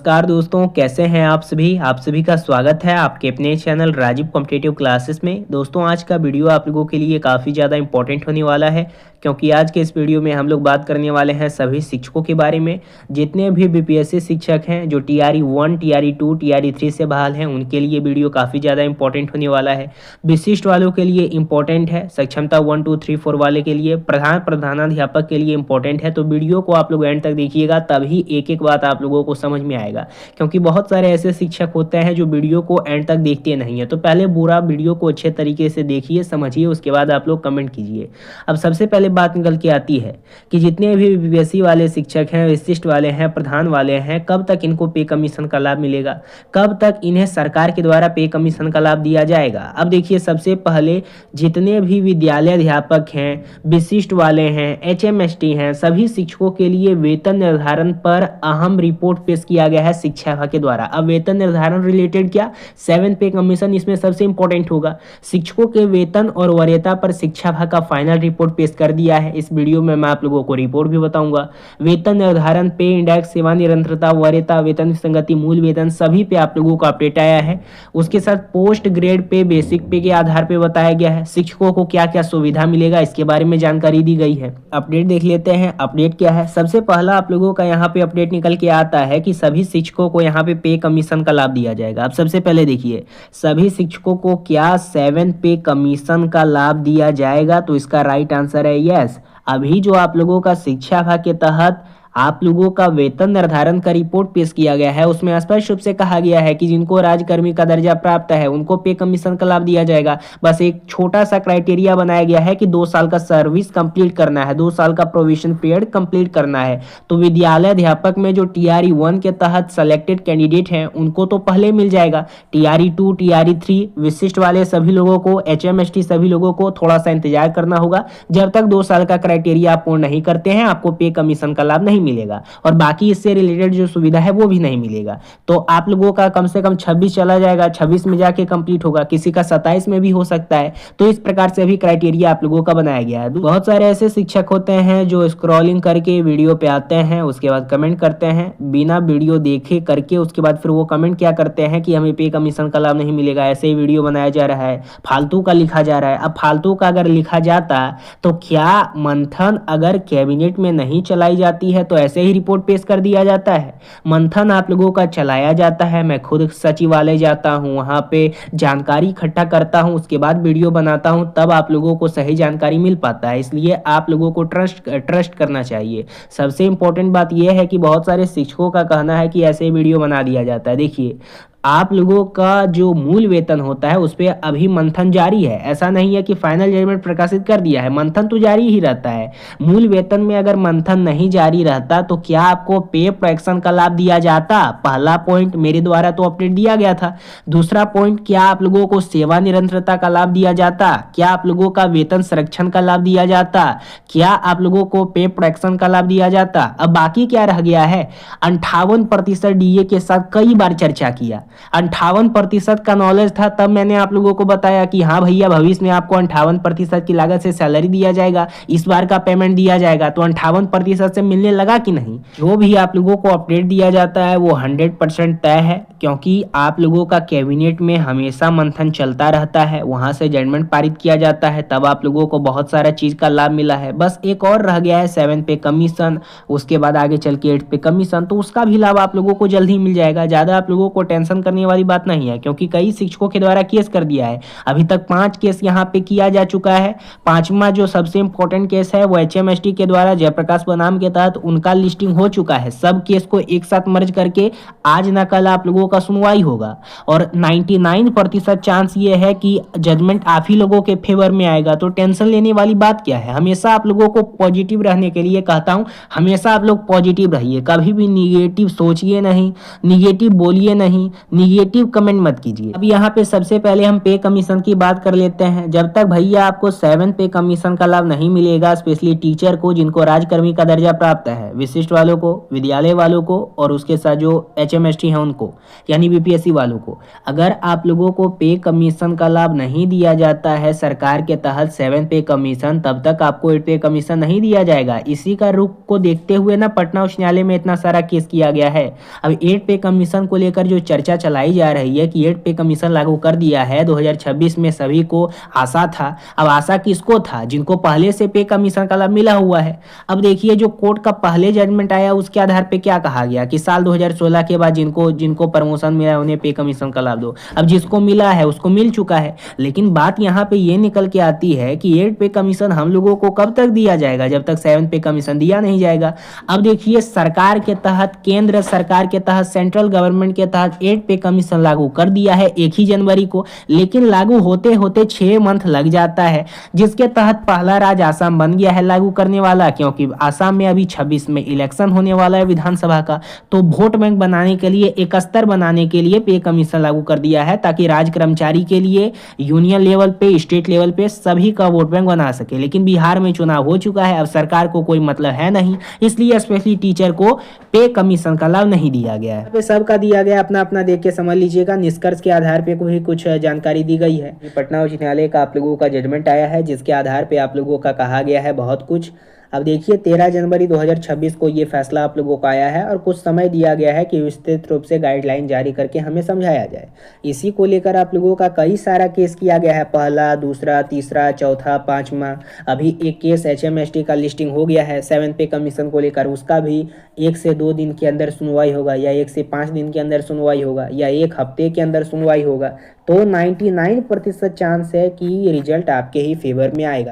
नमस्कार दोस्तों, कैसे हैं आप सभी का स्वागत है आपके अपने चैनल राजीव कॉम्पिटिटिव क्लासेस में। दोस्तों, आज का वीडियो आप लोगों के लिए काफ़ी ज़्यादा इंपॉर्टेंट होने वाला है, क्योंकि आज के इस वीडियो में हम लोग बात करने वाले हैं सभी शिक्षकों के बारे में। जितने भी बीपीएससी शिक्षक हैं जो टीआरई 1, टीआरई 2, टीआरई 3 से बहाल हैं, उनके लिए वीडियो काफ़ी ज़्यादा इंपॉर्टेंट होने वाला है। विशिष्ट वालों के लिए इंपॉर्टेंट है, सक्षमता 1, 2, 3, 4 वाले के लिए, प्रधानाध्यापक के लिए इंपॉर्टेंट है। तो वीडियो को आप लोग एंड तक देखिएगा, तभी एक एक बात आप लोगों को समझ में आएगा, क्योंकि बहुत सारे ऐसे शिक्षक होते हैं जो वीडियो को एंड तक देखते नहीं है। तो पहले पूरा वीडियो को अच्छे तरीके से देखिए, समझिए, उसके बाद आप लोग कमेंट कीजिए। अब सबसे पहले बात निकल के आती है कि जितने भी बीपीएससी वाले शिक्षक हैं, विशिष्ट वाले हैं, प्रधान वाले हैं, कब तक इनको पे कमीशन का लाभ मिलेगा, कब तक इन्हें सरकार के द्वारा पे कमीशन का लाभ दिया जाएगा। अब देखिए, सबसे पहले जितने भी विद्यालय अध्यापक हैं, विशिष्ट वाले हैं, एचएमएसटी हैं, सभी शिक्षकों के लिए वेतन निर्धारण पर अहम रिपोर्ट पेश किया गया है शिक्षा विभाग के द्वारा। अब वेतन निर्धारण रिलेटेड क्या, 7 पे कमीशन इसमें सबसे इंपॉर्टेंट होगा। शिक्षकों के वेतन और वरीयता पर शिक्षा विभाग का फाइनल रिपोर्ट पेश कर दिया है। इस वीडियो में मैं आप लोगों को रिपोर्ट भी बताऊंगा। वेतन निर्धारण, पे इंडेक्स, सेवा निरंतरता, वरीयता, वेतन विसंगति, मूल वेतन, सभी पे आप लोगों को अपडेट आया है। उसके साथ पोस्ट ग्रेड पे, बेसिक पे के आधार पे बताया गया है शिक्षकों को क्या क्या सुविधा मिलेगा, इसके बारे में जानकारी दी गई है। अपडेट देख लेते हैं, अपडेट क्या है। सबसे पहला आप लोगों का यहाँ पे अपडेट निकल के आता है कि सभी शिक्षकों को यहाँ पे कमीशन का लाभ दिया जाएगा। अब सबसे पहले देखिए, सभी शिक्षकों को क्या 7 पे कमीशन का लाभ दिया जाएगा, तो इसका राइट आंसर है यस। अभी जो आप लोगों का शिक्षा विभाग के तहत आप लोगों का वेतन निर्धारण का रिपोर्ट पेश किया गया है, उसमें स्पष्ट रूप से कहा गया है कि जिनको राजकर्मी का दर्जा प्राप्त है उनको पे कमीशन का लाभ दिया जाएगा। बस एक छोटा सा क्राइटेरिया बनाया गया है कि 2 साल का सर्विस कंप्लीट करना है, 2 साल का प्रोविजन पीरियड कंप्लीट करना है। तो विद्यालय अध्यापक में जो टीआरई 1 के तहत सेलेक्टेड कैंडिडेट हैं उनको तो पहले मिल जाएगा। टीआरई 2, टीआरई 3 विशिष्ट वाले सभी लोगों को, एचएमएसटी सभी लोगों को थोड़ा सा इंतजार करना होगा। जब तक 2 साल का क्राइटेरिया आप पूर्ण नहीं करते हैं, आपको पे कमीशन का लाभ नहीं मिलेगा, और बाकी इससे रिलेटेड जो सुविधा है वो भी नहीं मिलेगा। तो आप लोगों का कम से कम 26 चला जाएगा, 26 में जाके कंप्लीट होगा, किसी का 27 में भी हो सकता है। तो इस प्रकार से भी क्राइटेरिया आप लोगों का बनाया गया है। बहुत सारे ऐसे शिक्षक होते हैं जो स्क्रॉलिंग करके वीडियो पे आते हैं, उसके बाद कमेंट करते हैं, बिना वीडियो देखे करके, उसके बाद फिर वो कमेंट क्या करते हैं कि हमें पे कमीशन का लाभ नहीं मिलेगा, ऐसे ही वीडियो बनाया जा रहा है, फालतू का लिखा जा रहा है। अब फालतू का अगर लिखा जाता तो क्या मंथन अगर कैबिनेट में नहीं चलाई जाती है तो ऐसे ही रिपोर्ट पेश कर दिया जाता है? मंथन आप लोगों का चलाया जाता है, मैं खुद सचिवालय जाता हूं, वहां पे जानकारी इकट्ठा करता हूं, उसके बाद वीडियो बनाता हूं, तब आप लोगों को सही जानकारी मिल पाता है। इसलिए आप लोगों को ट्रस्ट करना चाहिए। सबसे इंपॉर्टेंट बात यह है कि बहुत सारे शिक्षकों का कहना है कि ऐसे वीडियो बना दिया जाता है। देखिए, आप लोगों का जो मूल वेतन होता है उस पर अभी मंथन जारी है, ऐसा नहीं है कि फाइनल जजमेंट प्रकाशित कर दिया है, मंथन तो जारी ही रहता है। मूल वेतन में अगर मंथन नहीं जारी रहता तो क्या आपको पे प्रोटेक्शन का लाभ दिया जाता? पहला पॉइंट मेरे द्वारा तो अपडेट दिया गया था। दूसरा पॉइंट, क्या आप लोगों को सेवा निरंतरता का लाभ दिया जाता? क्या आप लोगों का वेतन संरक्षण का लाभ दिया जाता? क्या आप लोगों को पे प्रोटेक्शन का लाभ दिया जाता? अब बाकी क्या रह गया है? 58% डीए के साथ कई बार चर्चा किया, 58% का नॉलेज था, तब मैंने आप लोगों को बताया कि हाँ भैया, भविष्य में आपको 58% की लागत से सैलरी दिया जाएगा, इस बार का पेमेंट दिया जाएगा। तो 58% से मिलने लगा कि नहीं? जो भी आप लोगों को अपडेट दिया जाता है वो 100% तय है, क्योंकि आप लोगों का कैबिनेट में हमेशा मंथन चलता रहता है, वहां से जजमेंट पारित किया जाता है, तब आप लोगों को बहुत सारा चीज का लाभ मिला है। बस एक और रह गया है 7 पे कमीशन, उसके बाद आगे चल के 8 पे कमीशन, तो उसका भी लाभ आप लोगों को जल्द ही मिल जाएगा। ज्यादा आप लोगों को टेंशन करने वाली बात नहीं है, क्योंकि कई शिक्षकों के द्वारा केस कर दिया है। अभी तक 5 केस यहाँ पे किया जा चुका है। 5वां जो सबसे इंपॉर्टेंट केस है वो एचएमएसटी के द्वारा जयप्रकाश बनाम के तहत उनका लिस्टिंग हो चुका है। सब केस को एक साथ मर्ज करके आज ना कल आप लोगों का सुनवाई होगा, और 99% चांस ये है कि जजमेंट आप ही लोगों के फेवर में आएगा। तो टेंशन लेने वाली बात क्या है? हमेशा आप लोगों को पॉजिटिव रहने के लिए कहता हूं, हमेशा आप लोग पॉजिटिव रहिए, कभी भी निगेटिव सोचिए नहीं, निगेटिव बोलिए नहीं। निगेटिव कमेंट मत कीजिए। अब यहाँ पे सबसे पहले हम पे कमीशन की बात कर लेते हैं। जब तक भैया आपको 7 पे कमीशन का लाभ नहीं मिलेगा, स्पेशली टीचर को जिनको राजकर्मी का दर्जा प्राप्त है, विशिष्ट वालों को, विद्यालय वालों को और उसके साथ जो HMST है उनको, यानी BPSC वालों को, अगर आप लोगों को पे कमीशन का लाभ नहीं दिया जाता है सरकार के तहत 7 पे कमीशन, तब तक आपको 8 पे कमीशन नहीं दिया जाएगा। इसी का रुख को देखते हुए ना पटना उच्च न्यायालय में इतना सारा केस किया गया है। अब 8 पे कमीशन को लेकर जो चर्चा चलाई जा रही है कि 8 पे कमीशन लागू कर दिया है 2026 में, सभी को आशा था। अब आशा किसको था? जिनको पहले से पे कमीशन का लाभ मिला हुआ है। अब देखिए जो कोर्ट का पहले जजमेंट आया उसके आधार पे क्या कहा गया कि साल 2016 के बाद जिनको जिनको प्रमोशन मिला है उन्हें पे कमीशन का लाभ दो। अब जिसको मिला है उसको मिल चुका है, लेकिन बात यहाँ पे ये निकल के आती है कि 8 पे कमीशन हम लोगों को कब तक दिया जाएगा? जब तक 7 पे कमीशन दिया नहीं जाएगा। अब देखिए सरकार के तहत, केंद्र सरकार के तहत, सेंट्रल गवर्नमेंट के तहत 8 पे कमीशन लागू कर दिया है 1 ही जनवरी को, लेकिन लागू होते होते 6 मंथ लग जाता है, जिसके तहत पहला राज्य आसाम बन गया है लागू करने वाला, क्योंकि आसाम में अभी 26 में इलेक्शन होने वाला है विधानसभा का। तो वोट बैंक बनाने के लिए, एक स्तर बनाने के लिए पे कमीशन लागू कर दिया है, ताकि राज्य कर्मचारी के लिए यूनियन लेवल पे, स्टेट लेवल पे सभी का वोट बैंक बना सके। लेकिन बिहार में चुनाव हो चुका है, अब सरकार को कोई मतलब है नहीं, इसलिए स्पेशली टीचर को पे कमीशन का लाभ नहीं दिया गया है। पे सबका दिया गया, अपना अपना देख के समझ लीजिएगा। निष्कर्ष के आधार पे भी कुछ जानकारी दी गई है। पटना उच्च न्यायालय का आप लोगों का जजमेंट आया है, जिसके आधार पे आप लोगों का कहा गया है बहुत कुछ। अब देखिए 13 जनवरी 2026 को ये फैसला आप लोगों को आया है और कुछ समय दिया गया है कि विस्तृत रूप से गाइडलाइन जारी करके हमें समझाया जाए। इसी को लेकर आप लोगों का कई सारा केस किया गया है, पहला, दूसरा, तीसरा, चौथा, 5वां। अभी एक केस HMST का लिस्टिंग हो गया है 7 पे कमीशन को लेकर, उसका भी 1 से 2 दिन के अंदर सुनवाई होगा, या 1 से 5 दिन के अंदर सुनवाई होगा, या 1 हफ्ते के अंदर सुनवाई होगा। तो 99% चांस है कि रिजल्ट आपके ही फेवर में आएगा।